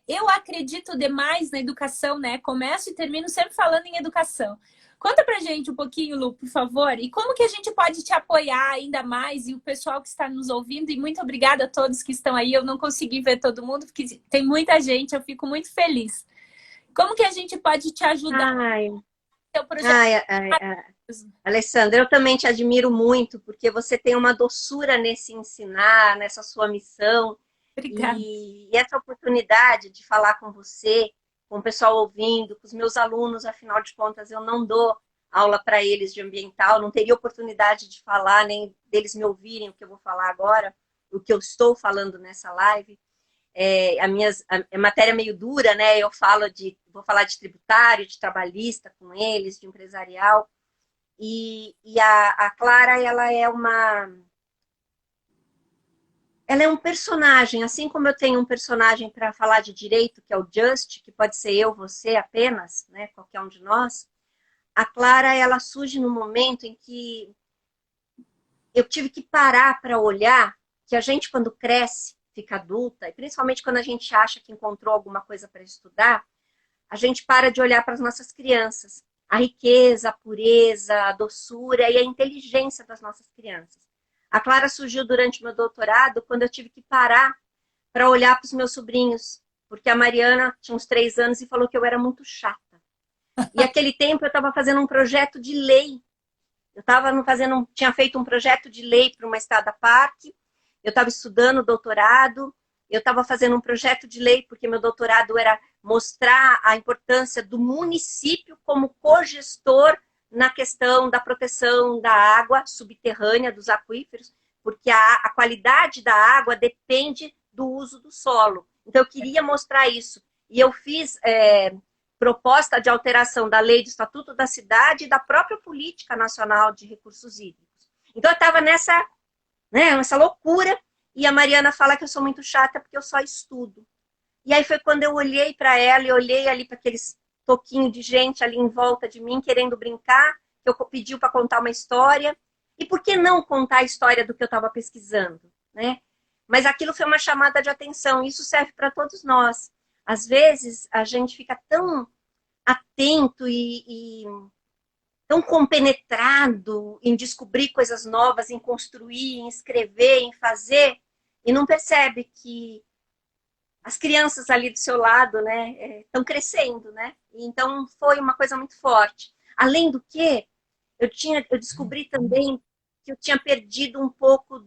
Eu acredito demais na educação, né? Começo e termino sempre falando em educação. Conta pra gente um pouquinho, Lu, por favor. E como que a gente pode te apoiar ainda mais? E o pessoal que está nos ouvindo. E muito obrigada a todos que estão aí. Eu não consegui ver todo mundo, porque tem muita gente. Eu fico muito feliz. Como que a gente pode te ajudar? Seu projeto. Alessandra, eu também te admiro muito, porque você tem uma doçura nesse ensinar, nessa sua missão. Obrigada. E essa oportunidade de falar com você, com o pessoal ouvindo, com os meus alunos, afinal de contas, eu não dou aula para eles de ambiental, não teria oportunidade de falar, nem deles me ouvirem o que eu vou falar agora, o que eu estou falando nessa live. A matéria é meio dura, né? Vou falar de tributário, de trabalhista com eles, de empresarial. E a Clara, ela é um personagem, assim como eu tenho um personagem para falar de direito, que é o Just, que pode ser eu, você apenas, né? Qualquer um de nós. A Clara, ela surge no momento em que eu tive que parar para olhar que a gente, quando cresce, fica adulta, e principalmente quando a gente acha que encontrou alguma coisa para estudar, a gente para de olhar para as nossas crianças. A riqueza, a pureza, a doçura e a inteligência das nossas crianças. A Clara surgiu durante o meu doutorado, quando eu tive que parar para olhar para os meus sobrinhos, porque a Mariana tinha uns 3 anos e falou que eu era muito chata. E aquele tempo eu estava fazendo um projeto de lei. Tinha feito um projeto de lei para uma estrada parque, eu estava estudando doutorado, eu estava fazendo um projeto de lei, porque meu doutorado era mostrar a importância do município como cogestor na questão da proteção da água subterrânea, dos aquíferos, porque a qualidade da água depende do uso do solo. Então, eu queria mostrar isso. E eu fiz proposta de alteração da lei do Estatuto da Cidade e da própria Política Nacional de Recursos Hídricos. Então, eu estava nessa loucura, e a Mariana fala que eu sou muito chata porque eu só estudo. E aí foi quando eu olhei para ela e olhei ali para aqueles toquinhos de gente ali em volta de mim, querendo brincar, que eu pedi para contar uma história. E por que não contar a história do que eu estava pesquisando, né? Mas aquilo foi uma chamada de atenção, e isso serve para todos nós. Às vezes, a gente fica tão atento e tão compenetrado em descobrir coisas novas, em construir, em escrever, em fazer, e não percebe que as crianças ali do seu lado, né, estão crescendo, né? Então, foi uma coisa muito forte. Além do que, eu descobri também que eu tinha perdido um pouco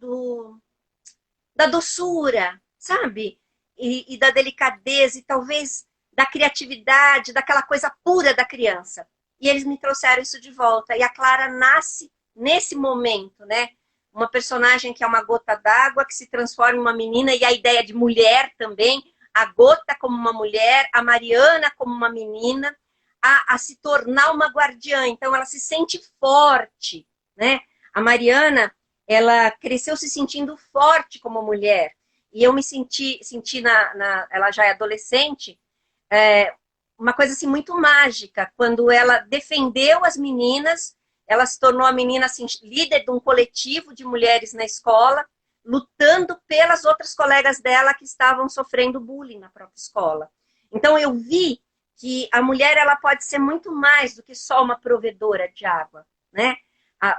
da doçura, sabe? E da delicadeza, e talvez da criatividade, daquela coisa pura da criança. E eles me trouxeram isso de volta. E a Clara nasce nesse momento, né? Uma personagem que é uma gota d'água, que se transforma em uma menina, e a ideia de mulher também, a gota como uma mulher, a Mariana como uma menina, a se tornar uma guardiã. Então, ela se sente forte, né? A Mariana, ela cresceu se sentindo forte como mulher. E eu me senti ela já é adolescente, uma coisa assim muito mágica. Quando ela defendeu as meninas, ela se tornou a menina assim, líder de um coletivo de mulheres na escola, lutando pelas outras colegas dela que estavam sofrendo bullying na própria escola. Então eu vi que a mulher, ela pode ser muito mais do que só uma provedora de água, né?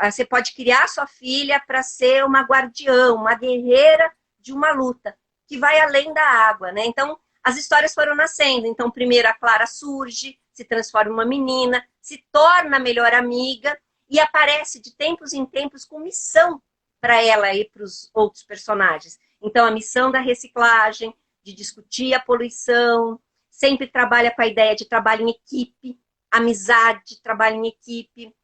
Você pode criar sua filha para ser uma guardiã, uma guerreira de uma luta, que vai além da água, né? Então, as histórias foram nascendo. Então, primeiro a Clara surge, se transforma em uma menina, se torna a melhor amiga e aparece de tempos em tempos com missão para ela e para os outros personagens. Então, a missão da reciclagem, de discutir a poluição, sempre trabalha com a ideia de trabalho em equipe, amizade, trabalho em equipe,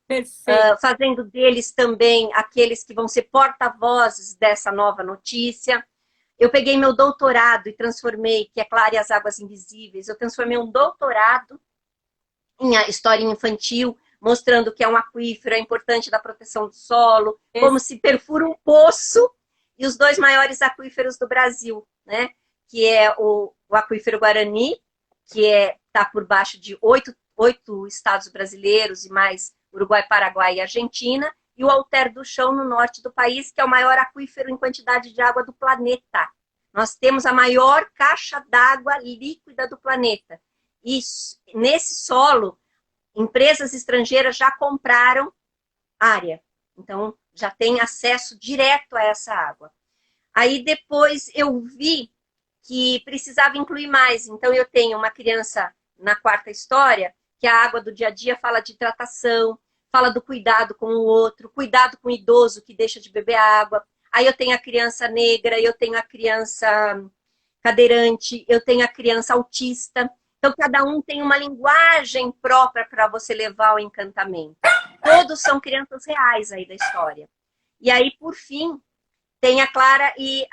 fazendo deles também aqueles que vão ser porta-vozes dessa nova notícia. Eu peguei meu doutorado e transformei, que é Clara e as Águas Invisíveis, eu transformei um doutorado em história infantil, mostrando que é um aquífero, é importante da proteção do solo, como se perfura um poço, e os 2 maiores aquíferos do Brasil, né? Que é o aquífero Guarani, que está por baixo de 8 estados brasileiros e mais Uruguai, Paraguai e Argentina, e o Alter do Chão, no norte do país, que é o maior aquífero em quantidade de água do planeta. Nós temos a maior caixa d'água líquida do planeta. E nesse solo, empresas estrangeiras já compraram área. Então, já tem acesso direto a essa água. Aí, depois, eu vi que precisava incluir mais. Então, eu tenho uma criança na 4ª história, que a água do dia a dia fala de hidratação, fala do cuidado com o outro, cuidado com o idoso que deixa de beber água. Aí eu tenho a criança negra, eu tenho a criança cadeirante, eu tenho a criança autista. Então, cada um tem uma linguagem própria para você levar ao encantamento. Todos são crianças reais aí da história. E aí, por fim, tem a Clara e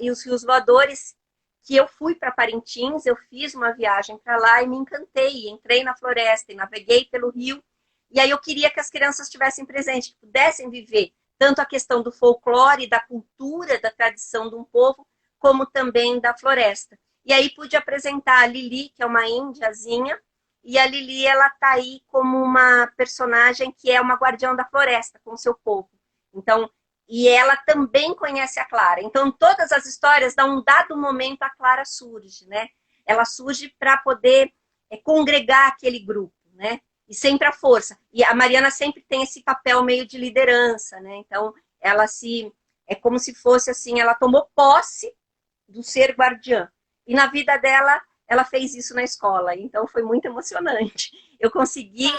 os Rios Voadores, que eu fui para Parintins, eu fiz uma viagem para lá e me encantei. Entrei na floresta e naveguei pelo rio. E aí eu queria que as crianças estivessem presentes, que pudessem viver tanto a questão do folclore, da cultura, da tradição de um povo, como também da floresta. E aí pude apresentar a Lili, que é uma índiazinha, e a Lili, ela está aí como uma personagem que é uma guardiã da floresta com o seu povo. Então, e ela também conhece a Clara. Então, todas as histórias, dá um dado momento, a Clara surge, né? Ela surge para poder congregar aquele grupo, né? E sempre a força. E a Mariana sempre tem esse papel meio de liderança, né? Então, ela é como se fosse assim, ela tomou posse do ser guardiã. E na vida dela, ela fez isso na escola. Então, foi muito emocionante. Eu consegui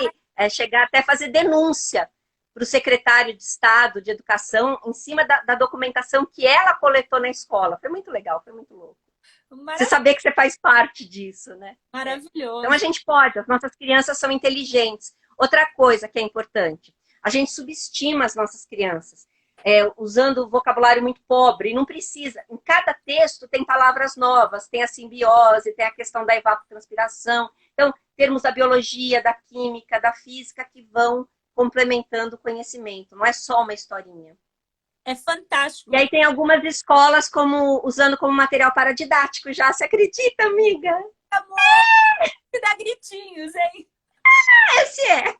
chegar até fazer denúncia para o secretário de Estado de Educação em cima da documentação que ela coletou na escola. Foi muito legal, foi muito louco. Você saber que você faz parte disso, né? Maravilhoso. Então a gente pode, as nossas crianças são inteligentes. Outra coisa que é importante, a gente subestima as nossas crianças, usando vocabulário muito pobre, e não precisa. Em cada texto tem palavras novas, tem a simbiose, tem a questão da evapotranspiração, então termos da biologia, da química, da física que vão complementando o conhecimento, não é só uma historinha. É fantástico. E aí tem algumas escolas usando como material paradidático já, você acredita, amiga? Amor, que dá gritinhos, hein? Esse é!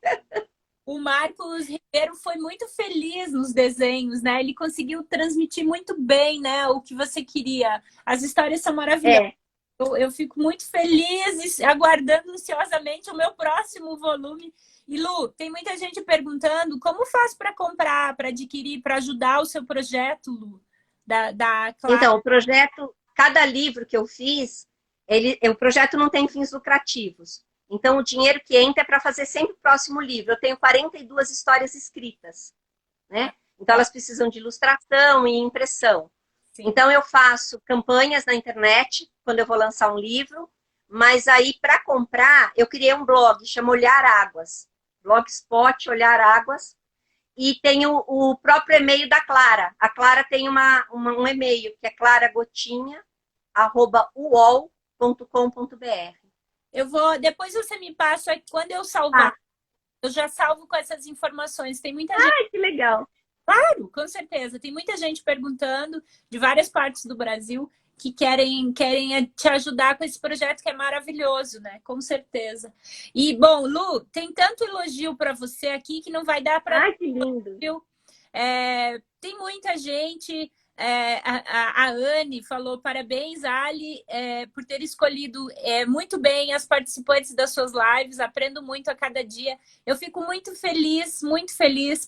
O Marcos Ribeiro foi muito feliz nos desenhos, né? Ele conseguiu transmitir muito bem, né, o que você queria. As histórias são maravilhosas. Eu fico muito feliz, aguardando ansiosamente o meu próximo volume. E Lu, tem muita gente perguntando como faz para comprar, para adquirir, para ajudar o seu projeto, Lu? Da Clara. Então, o projeto, cada livro que eu fiz, o projeto não tem fins lucrativos. Então, o dinheiro que entra é para fazer sempre o próximo livro. Eu tenho 42 histórias escritas, né? Então, elas precisam de ilustração e impressão. Sim. Então, eu faço campanhas na internet, quando eu vou lançar um livro, mas aí, para comprar, eu criei um blog, chama Olhar Águas. Blogspot, Olhar Águas. E tem o próprio e-mail da Clara. A Clara tem um e-mail, que é claragottinha@uol.com.br. Depois você me passa, quando eu salvar, eu já salvo com essas informações. Tem muita gente... Ai, que legal! Claro, com certeza. Tem muita gente perguntando de várias partes do Brasil que querem te ajudar com esse projeto que é maravilhoso, né? Com certeza. E, bom, Lu, tem tanto elogio para você aqui que não vai dar para... Ai, que lindo! Tem muita gente... a Anne falou, parabéns, Ali, por ter escolhido muito bem as participantes das suas lives, aprendo muito a cada dia. Eu fico muito feliz,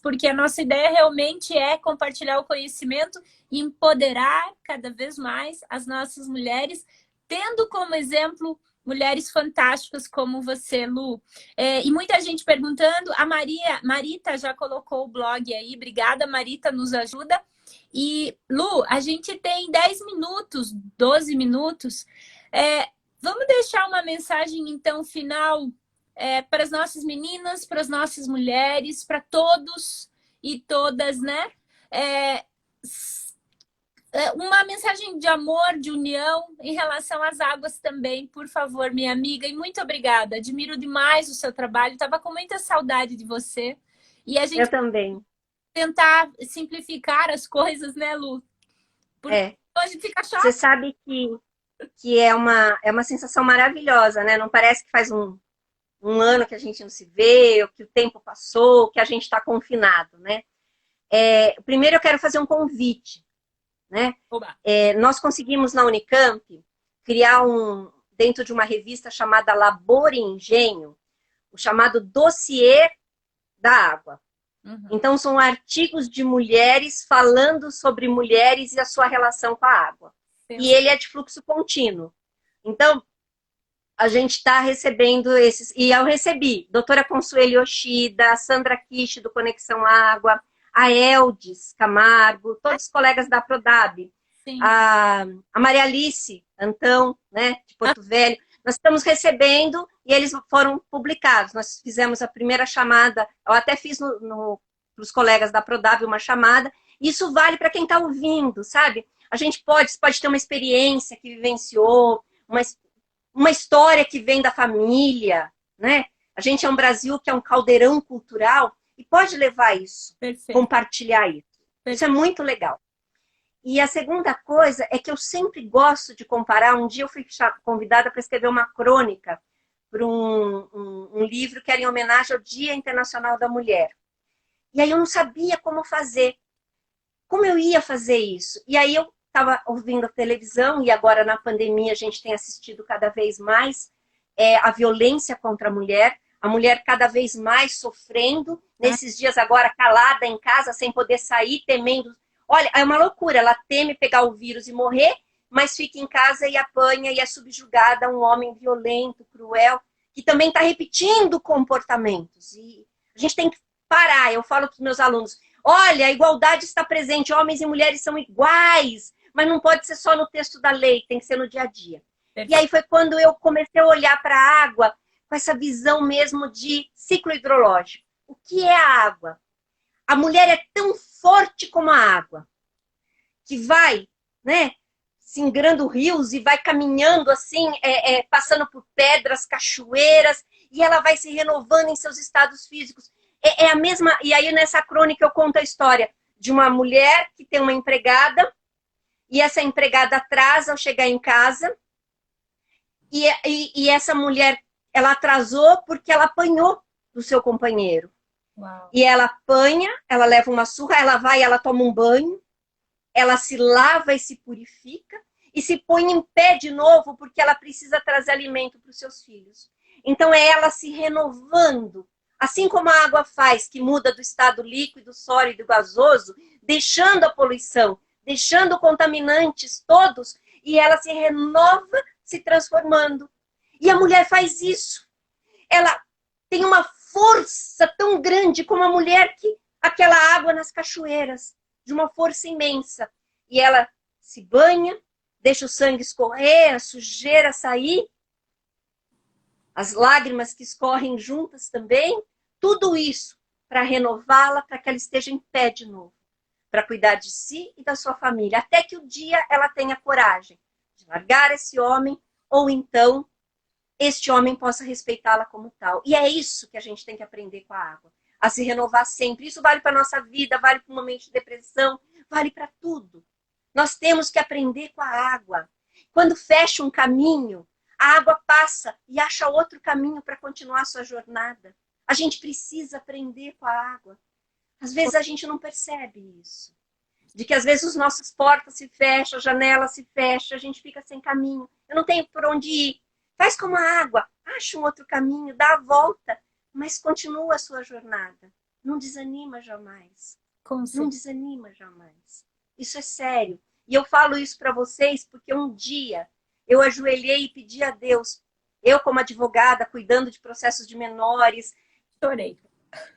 porque a nossa ideia realmente é compartilhar o conhecimento e empoderar cada vez mais as nossas mulheres, tendo como exemplo mulheres fantásticas como você, Lu. E muita gente perguntando, a Marita já colocou o blog aí, obrigada, Marita, nos ajuda. E, Lu, a gente tem 10 minutos, 12 minutos. Vamos deixar uma mensagem, então, final para as nossas meninas, para as nossas mulheres, para todos e todas, né? Uma mensagem de amor, de união em relação às águas também, por favor, minha amiga. E muito obrigada. Admiro demais o seu trabalho. Estava com muita saudade de você. E a gente... Eu também. Tentar simplificar as coisas, né, Lu? Porque hoje fica chato. Você sabe que é uma sensação maravilhosa, né? Não parece que faz um ano que a gente não se vê, ou que o tempo passou, que a gente está confinado, né? Primeiro eu quero fazer um convite, né? Nós conseguimos na Unicamp criar dentro de uma revista chamada Labor e Engenho, o chamado Dossiê da Água. Uhum. Então, são artigos de mulheres falando sobre mulheres e a sua relação com a água. Sim. E ele é de fluxo contínuo. Então, a gente está recebendo esses... E eu recebi doutora Consuelo Yoshida, a Sandra Kish, do Conexão Água, a Eldes Camargo, todos os colegas da Prodab, a Maria Alice Antão, né, de Porto Velho. Nós estamos recebendo e eles foram publicados. Nós fizemos a primeira chamada, eu até fiz para os colegas da Prodab uma chamada. Isso vale para quem está ouvindo, sabe? A gente pode ter uma experiência que vivenciou, uma história que vem da família, né? A gente é um Brasil que é um caldeirão cultural e pode levar isso, Perfeito. compartilhar isso. Perfeito. Isso é muito legal. E a segunda coisa é que eu sempre gosto de comparar. Um dia eu fui convidada para escrever uma crônica para um livro que era em homenagem ao Dia Internacional da Mulher. E aí eu não sabia como fazer. Como eu ia fazer isso? E aí eu estava ouvindo a televisão, e agora na pandemia a gente tem assistido cada vez mais a violência contra a mulher cada vez mais sofrendo, nesses dias agora calada em casa, sem poder sair, temendo. Olha, é uma loucura, ela teme pegar o vírus e morrer, mas fica em casa e apanha e é subjugada a um homem violento, cruel, que também está repetindo comportamentos. E a gente tem que parar. Eu falo para os meus alunos, olha, a igualdade está presente, homens e mulheres são iguais, mas não pode ser só no texto da lei, tem que ser no dia a dia. E aí foi quando eu comecei a olhar para a água com essa visão mesmo de ciclo hidrológico. O que é a água? A mulher é tão forte como a água, que vai, né, singrando rios e vai caminhando assim, passando por pedras, cachoeiras, e ela vai se renovando em seus estados físicos. É a mesma. E aí nessa crônica eu conto a história de uma mulher que tem uma empregada, e essa empregada atrasa ao chegar em casa, e essa mulher, ela atrasou porque ela apanhou do seu companheiro. Uau. E ela apanha, ela leva uma surra, ela vai, ela toma um banho, ela se lava e se purifica, e se põe em pé de novo, porque ela precisa trazer alimento para os seus filhos. Então é ela se renovando, assim como a água faz, que muda do estado líquido, sólido, gasoso, deixando a poluição, deixando contaminantes todos, e ela se renova, se transformando. E a mulher faz isso. Ela tem uma força tão grande como a mulher que aquela água nas cachoeiras, de uma força imensa. E ela se banha, deixa o sangue escorrer, a sujeira sair, as lágrimas que escorrem juntas também, tudo isso para renová-la, para que ela esteja em pé de novo, para cuidar de si e da sua família, até que o dia ela tenha coragem de largar esse homem, ou então este homem possa respeitá-la como tal. E é isso que a gente tem que aprender com a água, a se renovar sempre. Isso vale para a nossa vida, vale para o momento de depressão, vale para tudo. Nós temos que aprender com a água. Quando fecha um caminho, a água passa e acha outro caminho para continuar a sua jornada. A gente precisa aprender com a água. Às vezes a gente não percebe isso. De que às vezes as nossas portas se fecham, a janela se fecha, a gente fica sem caminho. Eu não tenho por onde ir. Faz como a água, acha um outro caminho, dá a volta, mas continua a sua jornada. Não desanima jamais. Não desanima jamais. Isso é sério. E eu falo isso para vocês porque um dia eu ajoelhei e pedi a Deus, eu como advogada, cuidando de processos de menores, chorei,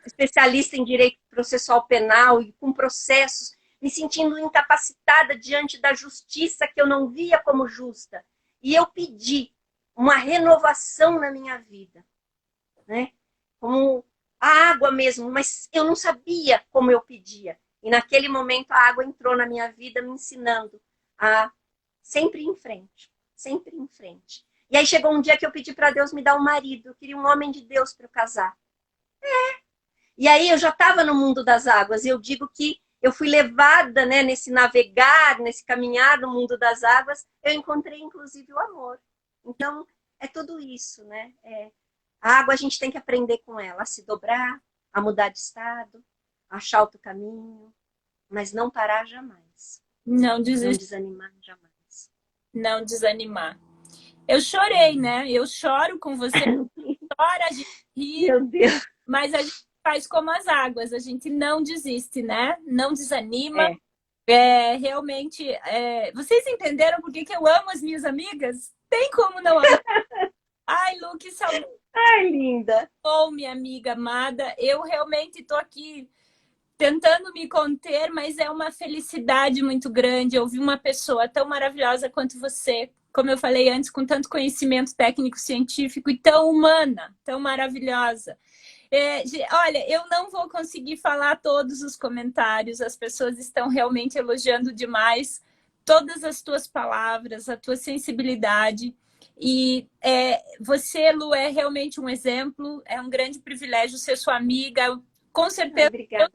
especialista em direito processual penal e com processos, me sentindo incapacitada diante da justiça que eu não via como justa. E eu pedi uma renovação na minha vida, né? Como a água mesmo, mas eu não sabia como eu pedia. E naquele momento a água entrou na minha vida me ensinando a sempre ir em frente, sempre ir em frente. E aí chegou um dia que eu pedi para Deus me dar um marido, eu queria um homem de Deus para eu casar. E aí eu já estava no mundo das águas, e eu digo que eu fui levada, né, nesse navegar, nesse caminhar no mundo das águas, eu encontrei inclusive o amor. Então, é tudo isso, né? A água a gente tem que aprender com ela, a se dobrar, a mudar de estado, a achar outro caminho, mas não parar jamais. Não Não desanimar jamais. Não desanimar. Eu chorei, né? Eu choro com você, chora, a gente ri, meu Deus. Mas a gente faz como as águas, a gente não desiste, né? Não desanima. Realmente, vocês entenderam por que eu amo as minhas amigas? Tem como não amar. Ai, Lu, que saudade. Ai, linda. Oh, minha amiga amada, eu realmente estou aqui tentando me conter, mas é uma felicidade muito grande ouvir uma pessoa tão maravilhosa quanto você como eu falei antes, com tanto conhecimento técnico-científico e tão humana, tão maravilhosa. Olha, eu não vou conseguir falar todos os comentários, as pessoas estão realmente elogiando demais todas as tuas palavras, a tua sensibilidade. E você, Lu, é realmente um exemplo, é um grande privilégio ser sua amiga. Com certeza, obrigada.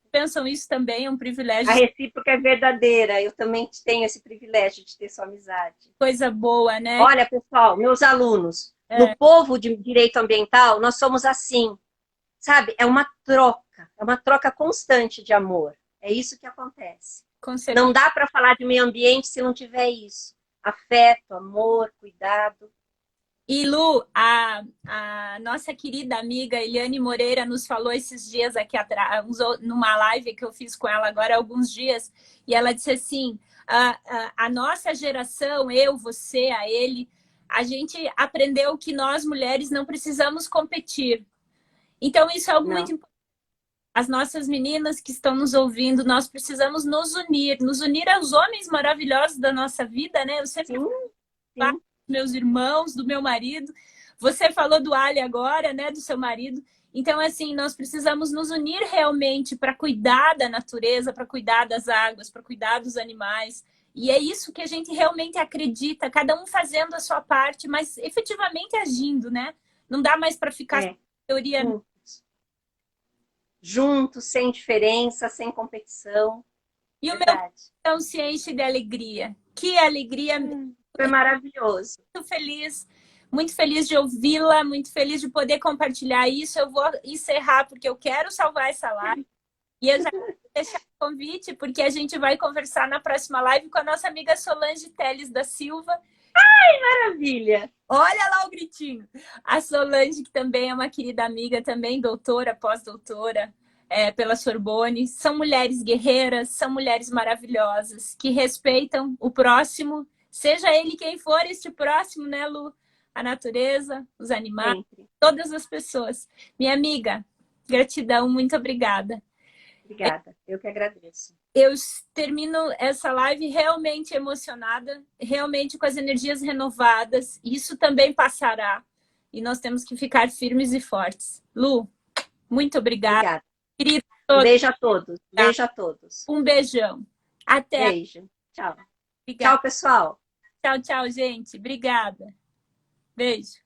Pensam isso também, é um privilégio. A recíproca é verdadeira, eu também tenho esse privilégio de ter sua amizade. Coisa boa, né? Olha, pessoal, meus alunos, no povo de direito ambiental, nós somos assim, sabe? É uma troca constante de amor. É isso que acontece. Não dá para falar de meio ambiente se não tiver isso. Afeto, amor, cuidado. E, Lu, a nossa querida amiga Eliane Moreira nos falou esses dias aqui atrás, numa live que eu fiz com ela agora há alguns dias, e ela disse assim, a nossa geração, eu, você, a ele, a gente aprendeu que nós, mulheres, não precisamos competir. Então, isso é algo muito importante. As nossas meninas que estão nos ouvindo, nós precisamos nos unir aos homens maravilhosos da nossa vida, né? Eu sempre falo meus irmãos, do meu marido. Você falou do Ali agora, né? Do seu marido. Então, assim, nós precisamos nos unir realmente para cuidar da natureza, para cuidar das águas, para cuidar dos animais. E é isso que a gente realmente acredita, cada um fazendo a sua parte, mas efetivamente agindo, né? Não dá mais para ficar teoria. Juntos, sem diferença, sem competição. E o meu coração se enche de alegria. Que alegria! Foi maravilhoso. Muito feliz de ouvi-la, muito feliz de poder compartilhar isso. Eu vou encerrar porque eu quero salvar essa live. E eu já vou deixar o convite, porque a gente vai conversar na próxima live com a nossa amiga Solange Teles da Silva. Ai, maravilha! Olha lá o gritinho. A Solange, que também é uma querida amiga, também doutora, pós-doutora, pela Sorbonne. São mulheres guerreiras, são mulheres maravilhosas, que respeitam o próximo, seja ele quem for este próximo, né, Lu? A natureza, os animais, todas as pessoas. Minha amiga, gratidão, muito obrigada. Obrigada, eu que agradeço. Eu termino essa live realmente emocionada, realmente com as energias renovadas. Isso também passará. E nós temos que ficar firmes e fortes. Lu, muito obrigada. Obrigada. Um beijo a todos. Beijo a todos. Um beijão. Até. Beijo. Tchau. Obrigada. Tchau, pessoal. Tchau, tchau, gente. Obrigada. Beijo.